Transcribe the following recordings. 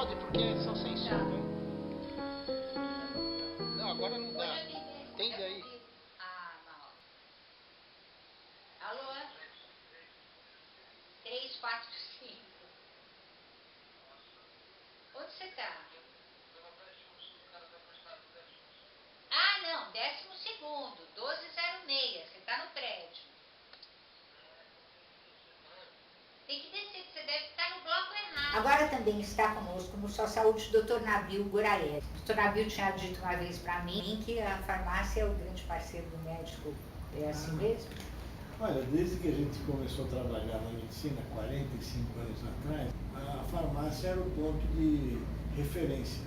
pode, porque são sem som, né? Não, agora não dá. Tem daí. Ah, não. Alô? 345. Onde você tá? Ah, não, 12º, 1206. Você tá no prédio. Tem que descer, você deve estar no bloco errado. Agora também está conosco no Só Saúde o Dr. Nabil Guraer. O Dr. Nabil tinha dito uma vez para mim que a farmácia é o grande parceiro do médico. É assim mesmo? Olha, desde que a gente começou a trabalhar na medicina, 45 anos atrás, a farmácia era o ponto de referência.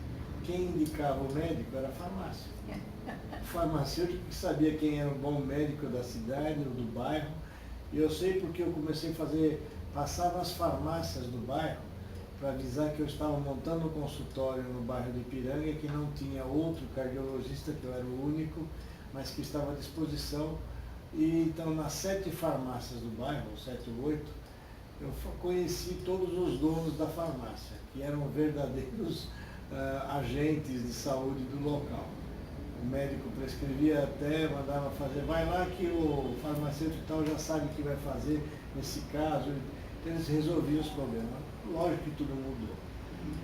Quem indicava o médico era a farmácia. O farmacêutico que sabia quem era o bom médico da cidade ou do bairro. E eu sei porque eu comecei a passar nas farmácias do bairro para avisar que eu estava montando um consultório no bairro de Ipiranga, que não tinha outro cardiologista, que eu era o único, mas que estava à disposição. E então nas 7 farmácias do bairro, 7 ou 8, eu conheci todos os donos da farmácia, que eram verdadeiros agentes de saúde do local. O médico prescrevia até, mandava fazer, vai lá que o farmacêutico tal já sabe o que vai fazer nesse caso. Eles resolviam os problemas. Lógico que tudo mudou.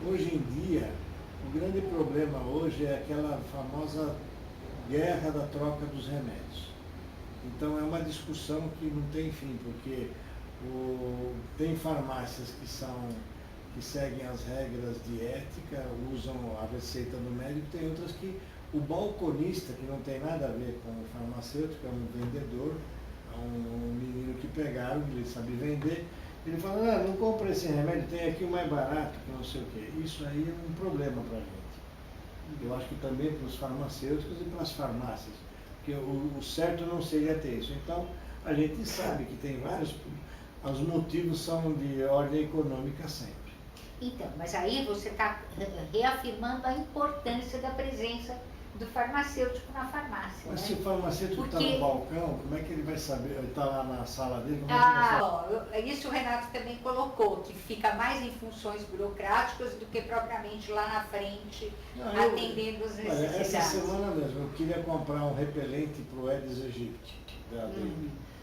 Hoje em dia, o grande problema hoje é aquela famosa guerra da troca dos remédios. Então é uma discussão que não tem fim, porque tem farmácias que seguem as regras de ética, usam a receita do médico, tem outras que o balconista, que não tem nada a ver com o farmacêutico, é um vendedor, é um menino que pegaram, ele sabe vender, ele fala, não compra esse remédio, tem aqui o mais barato, que não sei o quê. Isso aí é um problema para a gente. Eu acho que também para os farmacêuticos e para as farmácias, porque o certo não seria ter isso. Então, a gente sabe que tem vários, os motivos são de ordem econômica sempre. Então, mas aí você está reafirmando a importância da presença do farmacêutico na farmácia. Mas né? se o farmacêutico está no balcão, como é que ele vai saber? Ele está lá na sala dele, como é que ele vai saber? Isso o Renato também colocou, que fica mais em funções burocráticas do que propriamente lá na frente, atendendo as necessidades. Olha, essa semana mesmo eu queria comprar um repelente para o Aedes aegypti.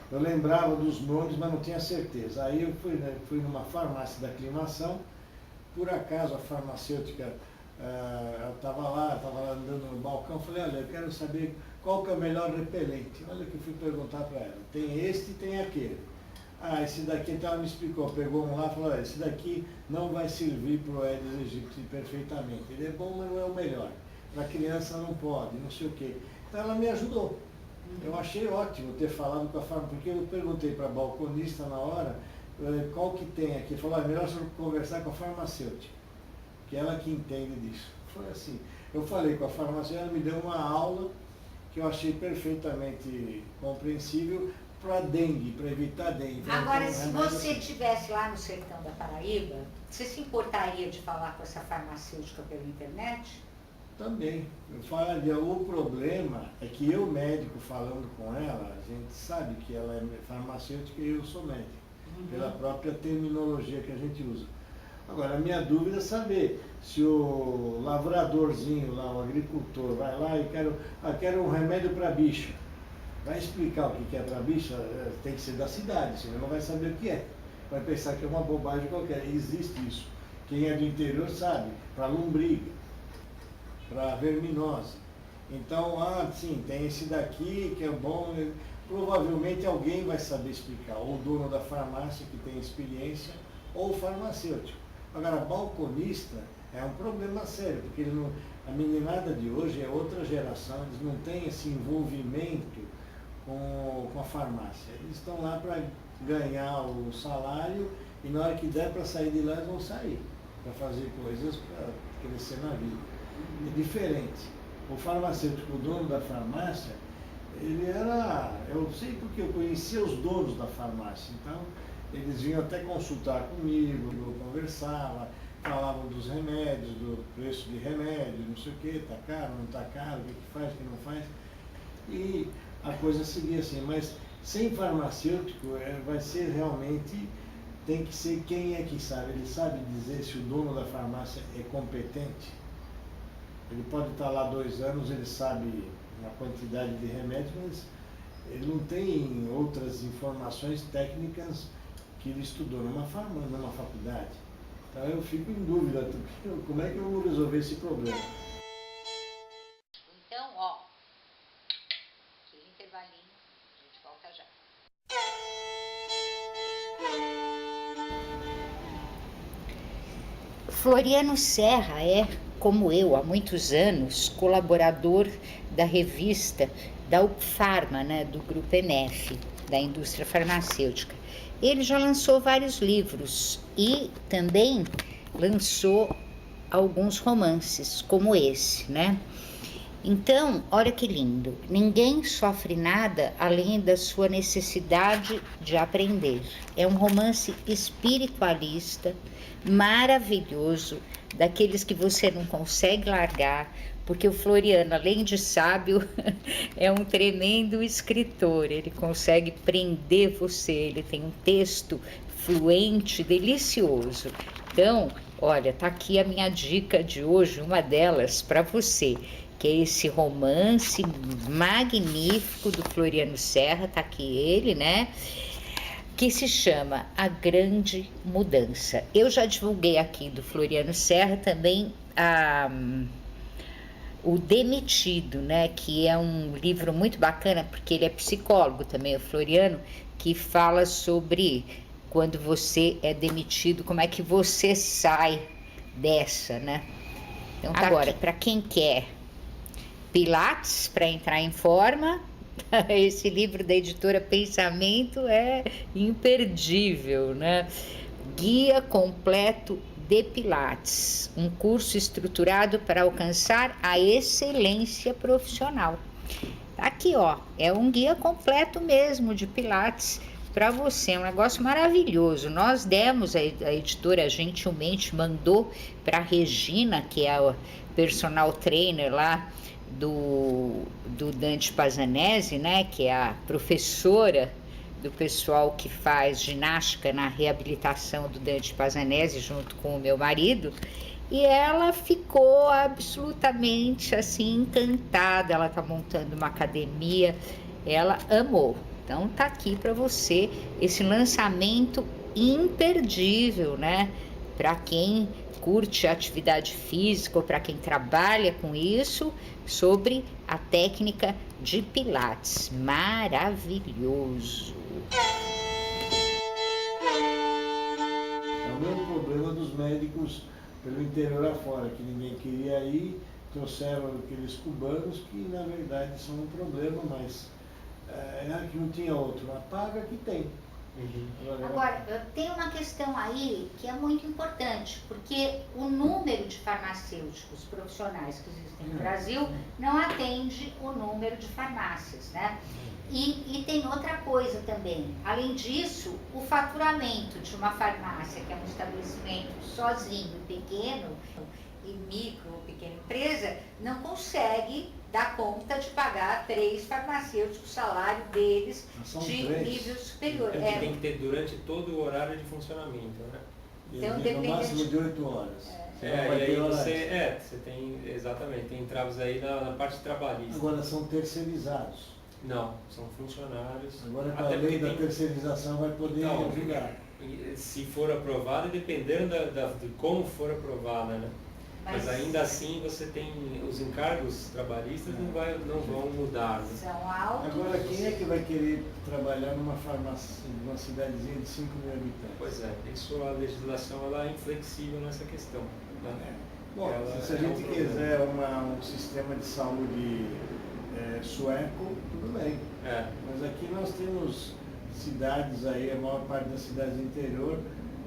Eu lembrava dos nomes, mas não tinha certeza. Aí eu fui numa farmácia da aclimação, por acaso a farmacêutica estava lá andando no balcão, falei, olha, eu quero saber qual que é o melhor repelente. Olha que eu fui perguntar para ela, tem este e tem aquele. Esse daqui, então ela me explicou, pegou um lá e falou, olha, esse daqui não vai servir para o Aedes aegypti perfeitamente. Ele é bom, mas não é o melhor. Para criança não pode, não sei o quê. Então ela me ajudou. Eu achei ótimo ter falado com a farmácia, porque eu perguntei para a balconista na hora, qual que tem aqui. Ele falou, é melhor você conversar com a farmacêutica, que ela que entende disso. Foi assim. Eu falei com a farmacêutica, ela me deu uma aula que eu achei perfeitamente compreensível para dengue, para evitar dengue. Agora, se você estivesse lá no sertão da Paraíba, você se importaria de falar com essa farmacêutica pela internet? Também. Eu falaria, o problema é que eu, médico, falando com ela, a gente sabe que ela é farmacêutica e eu sou médico, pela própria terminologia que a gente usa. Agora, a minha dúvida é saber se o lavradorzinho lá, o agricultor, vai lá e quero um remédio para bicha. Vai explicar o que é para bicha, tem que ser da cidade, senão não vai saber o que é. Vai pensar que é uma bobagem qualquer. Existe isso. Quem é do interior sabe, para lombriga, para verminose. Então, sim, tem esse daqui que é bom. Provavelmente alguém vai saber explicar, ou o dono da farmácia que tem experiência, ou o farmacêutico. Agora, balconista é um problema sério, porque a meninada de hoje é outra geração, eles não têm esse envolvimento com a farmácia. Eles estão lá para ganhar o salário e na hora que der para sair de lá, eles vão sair, para fazer coisas para crescer na vida. É diferente. O farmacêutico, o dono da farmácia, ele era, eu sei porque eu conhecia os donos da farmácia, então eles vinham até consultar comigo, eu conversava, falavam dos remédios, do preço de remédio, não sei o que, está caro, não está caro, o que faz, o que não faz. E a coisa seguia assim, mas sem farmacêutico vai ser realmente tem que ser quem é que sabe. Ele sabe dizer se o dono da farmácia é competente. Ele pode estar lá 2 anos, ele sabe a quantidade de remédios, mas ele não tem outras informações técnicas que ele estudou numa faculdade. Então eu fico em dúvida, como é que eu vou resolver esse problema? Então, ó, aquele intervalinho, a gente volta já. Floriano Serra é, como eu, há muitos anos, colaborador da revista da UPFarma, né, do Grupo ENEF, da indústria farmacêutica. Ele já lançou vários livros e também lançou alguns romances, como esse, né? Então, olha que lindo, ninguém sofre nada além da sua necessidade de aprender. É um romance espiritualista, maravilhoso, daqueles que você não consegue largar, porque o Floriano, além de sábio, é um tremendo escritor, ele consegue prender você, ele tem um texto fluente, delicioso. Então, olha, tá aqui a minha dica de hoje, uma delas para você, que é esse romance magnífico do Floriano Serra, tá aqui ele, né? Que se chama A Grande Mudança. Eu já divulguei aqui do Floriano Serra também O Demitido, né? Que é um livro muito bacana, porque ele é psicólogo também, o Floriano, que fala sobre quando você é demitido, como é que você sai dessa, né? Então, tá agora, para quem quer Pilates, para entrar em forma, esse livro da editora Pensamento é imperdível, né? Guia completo de Pilates, um curso estruturado para alcançar a excelência profissional. Aqui, ó, é um guia completo mesmo de Pilates para você, é um negócio maravilhoso. Nós demos, a editora gentilmente mandou para a Regina, que é a personal trainer lá do Dante Pazanese, né, que é a professora do pessoal que faz ginástica na reabilitação do Dante Pazanese, junto com o meu marido, e ela ficou absolutamente assim encantada. Ela está montando uma academia, ela amou. Então tá aqui para você esse lançamento imperdível, né, para quem curte atividade física ou para quem trabalha com isso, sobre a técnica de Pilates. Maravilhoso! É o mesmo problema dos médicos pelo interior afora, que ninguém queria ir, trouxeram aqueles cubanos que na verdade são um problema, mas que não tinha outro, mas paga que tem. Agora, tem uma questão aí que é muito importante, porque o número de farmacêuticos profissionais que existem no Brasil não atende o número de farmácias, né? E tem outra coisa também. Além disso, o faturamento de uma farmácia, que é um estabelecimento sozinho, pequeno, e micro ou pequena empresa, não consegue dar conta de pagar 3 farmacêuticos, o salário deles de 3. nível superior. Tem que ter durante todo o horário de funcionamento, né? Então, No máximo de 8 horas. E aí você tem, exatamente, tem entraves aí na parte trabalhista. Agora são terceirizados. Não, são funcionários. Agora com a lei da terceirização vai poder ajudar. Se for aprovada, dependendo de como for aprovada, né? Mas ainda assim você tem os encargos trabalhistas não vão mudar. Né? São altos. Agora quem é que vai querer trabalhar numa farmácia, numa cidadezinha de 5 mil habitantes? Pois é, isso a legislação ela é inflexível nessa questão. Né? Bom, se a gente quiser um sistema de saúde sueco, tudo bem. Mas aqui nós temos cidades aí, a maior parte das cidades do interior,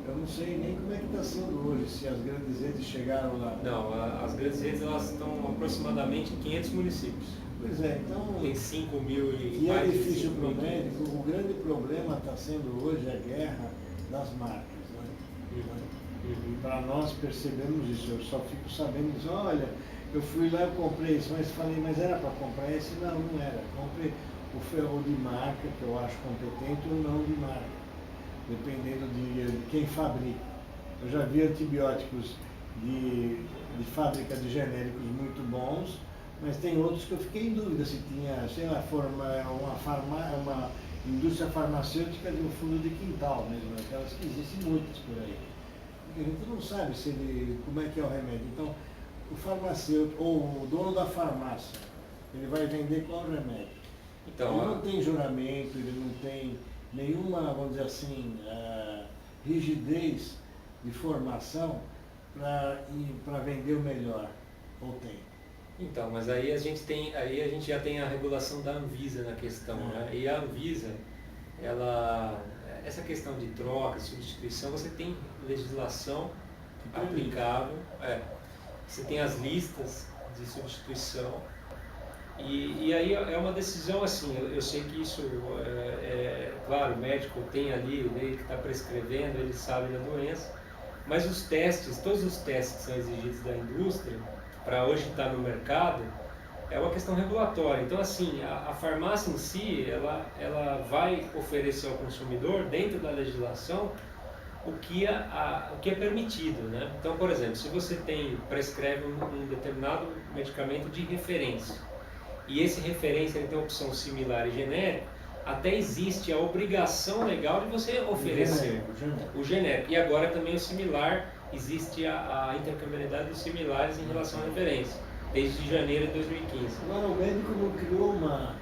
eu não sei nem como é que está sendo hoje, se as grandes redes chegaram lá. Não, as grandes redes elas estão aproximadamente em 500 municípios. Pois é, então... Tem 5 mil e é difícil para o médico, o grande problema está sendo hoje a guerra das marcas. Né? E para nós percebemos isso, eu só fico sabendo disso, olha, eu fui lá e comprei isso, mas era para comprar esse? Não, não era. Comprei o ferro de marca, que eu acho competente, ou não de marca. dependendo de quem fabrica. Eu já vi antibióticos de fábrica de genéricos muito bons, mas tem outros que eu fiquei em dúvida se tinha, sei lá, uma indústria farmacêutica de um fundo de quintal mesmo, aquelas que existem muitas por aí. Porque a gente não sabe como é que é o remédio. Então, o farmacêutico, ou o dono da farmácia, ele vai vender qual remédio? Então, ele não tem juramento, ele não tem nenhuma, vamos dizer assim, rigidez de formação para vender o melhor, ou tem? então, mas aí a gente já tem a regulação da Anvisa na questão, né? E a Anvisa, essa questão de troca, substituição, você tem legislação aplicável, você tem as listas de substituição, e aí é uma decisão assim, eu sei que isso, claro, o médico tem ali, ele que está prescrevendo, ele sabe da doença, mas os testes, todos os testes que são exigidos da indústria, para hoje estar no mercado, é uma questão regulatória. Então, assim, a farmácia em si, ela vai oferecer ao consumidor, dentro da legislação, o que é permitido, né? Então, por exemplo, se você prescreve um determinado medicamento de referência, e esse referência ele tem uma opção similar e genérica, até existe a obrigação legal de você oferecer o genérico. E agora também o similar, existe a intercambiabilidade dos similares em relação à referência, desde janeiro de 2015. Agora, o médico não criou uma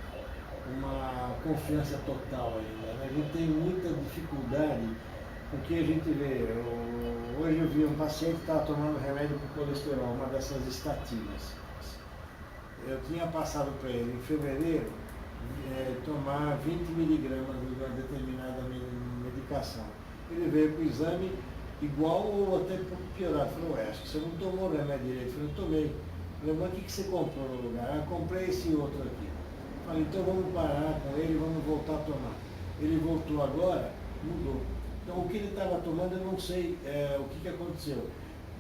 confiança total ainda, né? A gente tem muita dificuldade, porque a gente vê, hoje eu vi um paciente que estava tomando remédio para o colesterol, uma dessas estatinas. Eu tinha passado para ele, em fevereiro, tomar 20 miligramas de uma determinada medicação. Ele veio para o exame igual ou até piorado. Falou, acho que você não tomou o remédio direito. Eu falei, eu tomei. Eu falei, mas o que você comprou no lugar? Ah, comprei esse outro aqui. Eu falei, então vamos parar com ele, vamos voltar a tomar. Ele voltou agora, mudou. Então o que ele estava tomando, eu não sei o que aconteceu.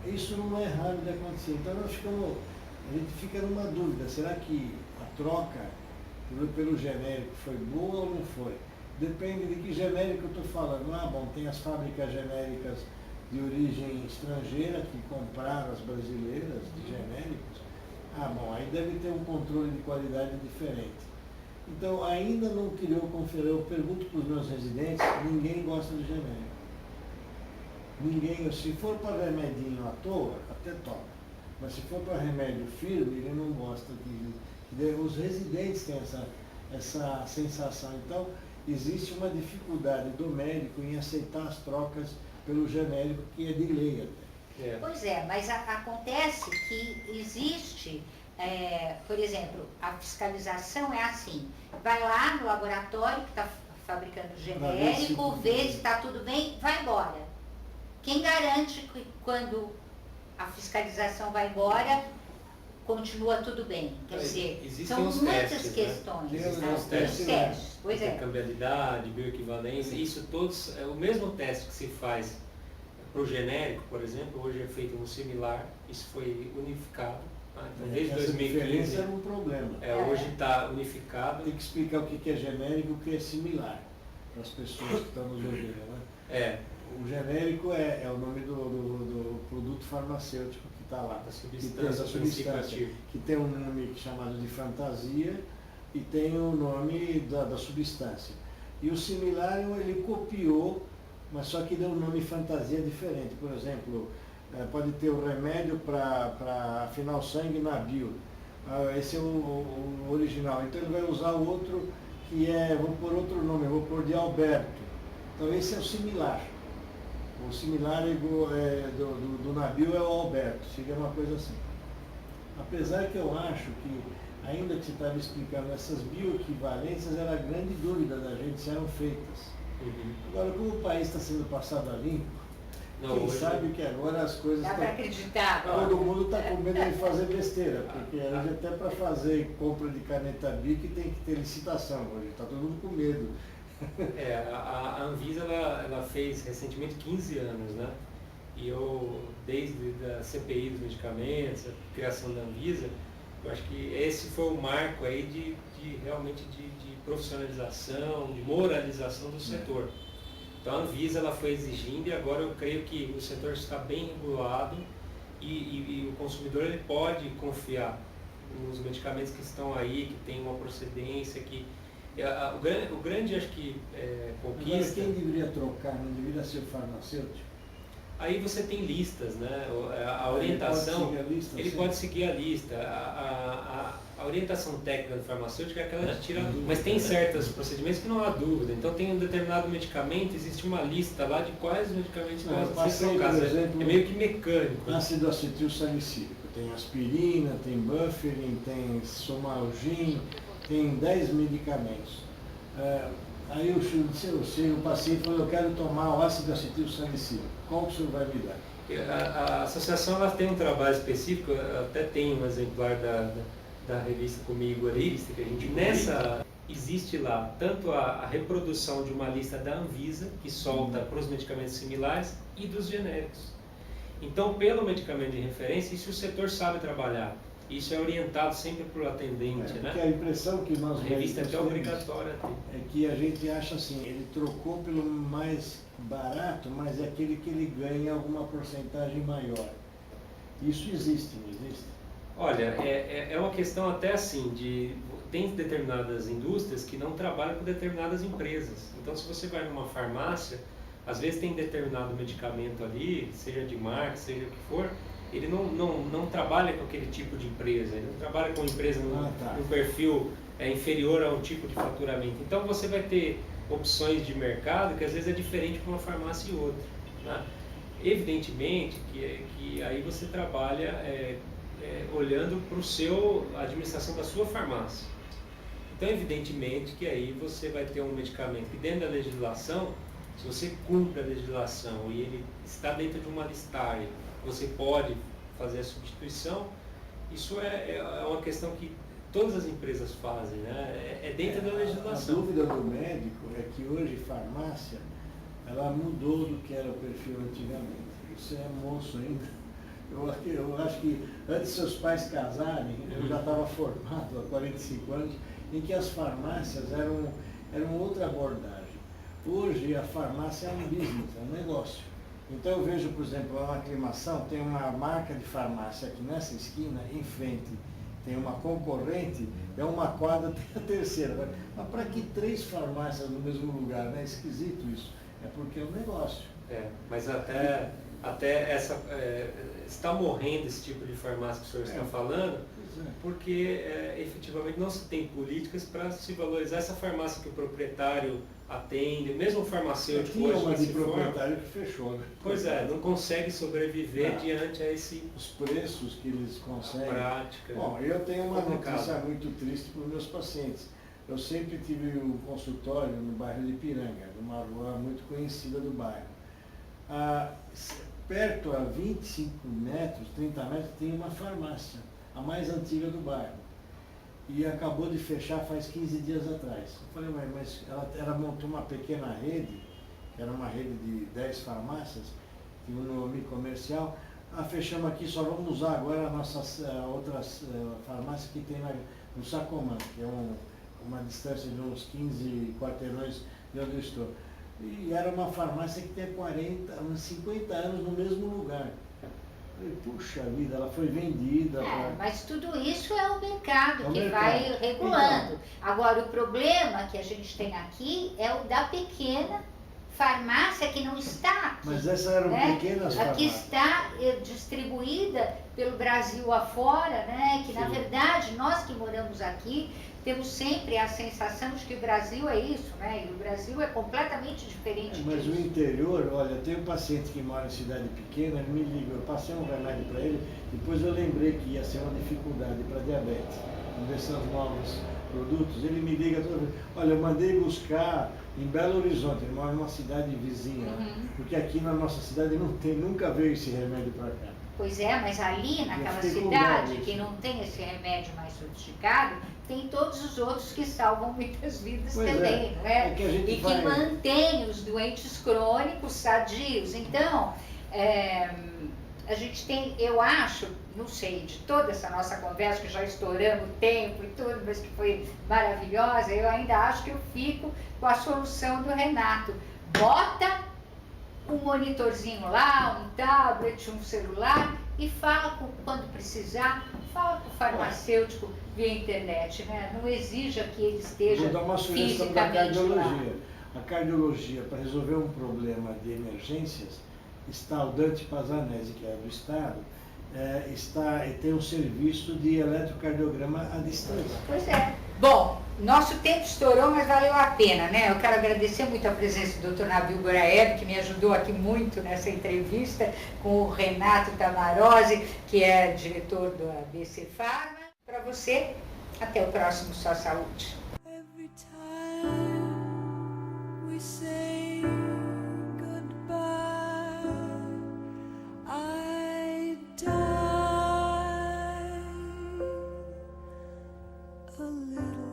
Isso não é raro de acontecer. Então a gente fica numa dúvida, será que a troca pelo genérico foi boa ou não foi? Depende de que genérico eu estou falando. Ah, bom, tem as fábricas genéricas de origem estrangeira que compraram as brasileiras de genéricos. Ah, bom, aí deve ter um controle de qualidade diferente. Então, ainda não criou confiança. Eu pergunto para os meus residentes, ninguém gosta de genérico. Ninguém, se for para remedinho à toa, até topa. Mas se for para remédio firme, ele não gosta os residentes têm essa sensação. Então, existe uma dificuldade do médico em aceitar as trocas pelo genérico, que é de lei até. Pois é, mas acontece que existe, por exemplo, a fiscalização é assim, vai lá no laboratório que está fabricando o genérico, vê se está tudo bem, vai embora. Quem garante que quando a fiscalização vai embora, continua tudo bem? Quer dizer, são muitas questões. Existem os testes, pois é. Intercambiabilidade, bioequivalência, isso todos, o mesmo teste que se faz para o genérico, por exemplo, hoje é feito no similar, isso foi unificado. Então, desde 2015 era um problema. Hoje está unificado. Tem que explicar o que é genérico e o que é similar para as pessoas que estão nos ouvindo, né? O genérico é o nome do produto farmacêutico que está lá, da substância, que tem um nome chamado de fantasia e tem o nome da substância. E o similar ele copiou, mas só que deu um nome fantasia diferente. Por exemplo, pode ter o remédio para afinar o sangue na bio. Esse é o original. Então ele vai usar o outro que vou pôr outro nome, vou pôr de Alberto. Então esse é o similar. O similar do navio é o Alberto, seria uma coisa assim. Apesar que eu acho que, ainda que você estava explicando, essas bioequivalências era a grande dúvida da gente se eram feitas. Agora, como o país está sendo passado a limpo, quem sabe que agora as coisas... Dá para acreditar. Todo mundo está com medo de fazer besteira, porque hoje até para fazer compra de caneta Bic tem que ter licitação, hoje está todo mundo com medo. A Anvisa ela fez recentemente 15 anos, né? E eu, desde a CPI dos medicamentos, a criação da Anvisa, eu acho que esse foi o marco aí realmente de profissionalização, de moralização do setor. Então a Anvisa ela foi exigindo e agora eu creio que o setor está bem regulado e o consumidor ele pode confiar nos medicamentos que estão aí, que tem uma procedência, que o grande acho que conquista. Agora, quem deveria trocar não deveria ser o farmacêutico? Aí você tem listas, né? A orientação, ele pode seguir a lista. A orientação técnica do farmacêutico é aquela que tira a dúvida. Mas tem certos procedimentos que não há dúvida. Então tem um determinado medicamento, existe uma lista lá de quais medicamentos podem ser trocados. Por exemplo, é meio que mecânico. Ácido acetil salicílico. Tem aspirina, tem bufferin, tem somalgin, tem 10 medicamentos. Aí o paciente falou, eu quero tomar o ácido acetil salicílico. Qual que o senhor vai me dar? A associação ela tem um trabalho específico, até tem um exemplar da revista comigo ali, que a gente nessa existe lá tanto a reprodução de uma lista da Anvisa, que solta para os medicamentos similares, e dos genéricos. Então, pelo medicamento de referência, isso o setor sabe trabalhar. Isso é orientado sempre para o atendente, porque né? A impressão que nós a revista é até obrigatória é que a gente acha assim, ele trocou pelo mais barato, mas é aquele que ele ganha alguma porcentagem maior. Isso existe, não existe? Olha, é uma questão até assim, tem determinadas indústrias que não trabalham com determinadas empresas. Então, se você vai numa farmácia, às vezes tem determinado medicamento ali, seja de marca, seja o que for, ele não trabalha com aquele tipo de empresa, ele não trabalha com empresa no perfil inferior a um tipo de faturamento. Então você vai ter opções de mercado que às vezes é diferente para uma farmácia e outra, né? Evidentemente que aí você trabalha olhando para a administração da sua farmácia. Então evidentemente que aí você vai ter um medicamento que dentro da legislação, se você cumpre a legislação e ele está dentro de uma listagem, você pode fazer a substituição. Isso é uma questão que todas as empresas fazem, né? É dentro da legislação. A dúvida do médico é que hoje farmácia, ela mudou do que era o perfil antigamente. Você é moço ainda. Eu acho que antes de seus pais casarem, eu já estava formado há 45 anos, em que as farmácias eram outra abordagem. Hoje a farmácia é um business, é um negócio. Então eu vejo, por exemplo, uma aclimação, tem uma marca de farmácia aqui nessa esquina, em frente, tem uma concorrente, é uma quadra, tem a terceira. Mas para que 3 farmácias no mesmo lugar, né? É esquisito isso. É porque é um negócio. Mas até está morrendo esse tipo de farmácia que o senhor está falando, porque efetivamente não se tem políticas para se valorizar essa farmácia que o proprietário atende, mesmo o farmacêutico tinha hoje uma de proprietário que fechou, né? Pois não consegue sobreviver diante a os preços que eles conseguem. Prática. Bom, eu tenho uma notícia muito triste para os meus pacientes. Eu sempre tive um consultório no bairro de Ipiranga, numa rua muito conhecida do bairro. Perto a 25 metros, 30 metros, tem uma farmácia, a mais antiga do bairro. E acabou de fechar faz 15 dias atrás. Eu falei, mas ela montou uma pequena rede, que era uma rede de 10 farmácias, tinha um nome comercial. Fechamos aqui, só vamos usar agora as nossas outras farmácias que tem no Sacomã, que é uma distância de uns 15 quarteirões de onde eu estou. E era uma farmácia que tem uns 50 anos no mesmo lugar. Puxa vida, ela foi vendida. Mas tudo isso é o mercado que vai regulando. Então, agora, o problema que a gente tem aqui é o da pequena farmácia que não está aqui. Mas essas eram pequenas farmácias. Aqui está distribuída pelo Brasil afora, né? Que na verdade, nós que moramos aqui, temos sempre a sensação de que o Brasil é isso, né? E o Brasil é completamente diferente disso. Mas o interior, olha, tem um paciente que mora em cidade pequena, ele me liga, eu passei um remédio para ele, depois eu lembrei que ia ser uma dificuldade para diabetes, invenção de novos produtos, ele me liga toda vez, olha, eu mandei buscar em Belo Horizonte, ele mora numa cidade vizinha, porque aqui na nossa cidade não tem, nunca veio esse remédio para cá. Pois é, mas ali naquela cidade que não tem esse remédio mais sofisticado, tem todos os outros que salvam muitas vidas também, não é? E que mantém os doentes crônicos sadios. Então, a gente tem, eu acho, não sei, de toda essa nossa conversa, que já estouramos o tempo e tudo, mas que foi maravilhosa, eu ainda acho que eu fico com a solução do Renato. bota um monitorzinho lá, um tablet, um celular e fala quando precisar, fala com o farmacêutico via internet, né? Não exija que ele esteja Vou dar uma sugestão da fisicamente lá. cardiologia. A cardiologia, para resolver um problema de emergências, está o Dante Pazanese, que é do Estado, tem um serviço de eletrocardiograma à distância. Pois é. Bom, nosso tempo estourou, mas valeu a pena, né? Eu quero agradecer muito a presença do Dr. Nabil Goraeb, que me ajudou aqui muito nessa entrevista, com o Renato Tamarose, que é diretor do ABC Pharma. Para você, até o próximo Só Saúde. Every time we say goodbye, I die a little.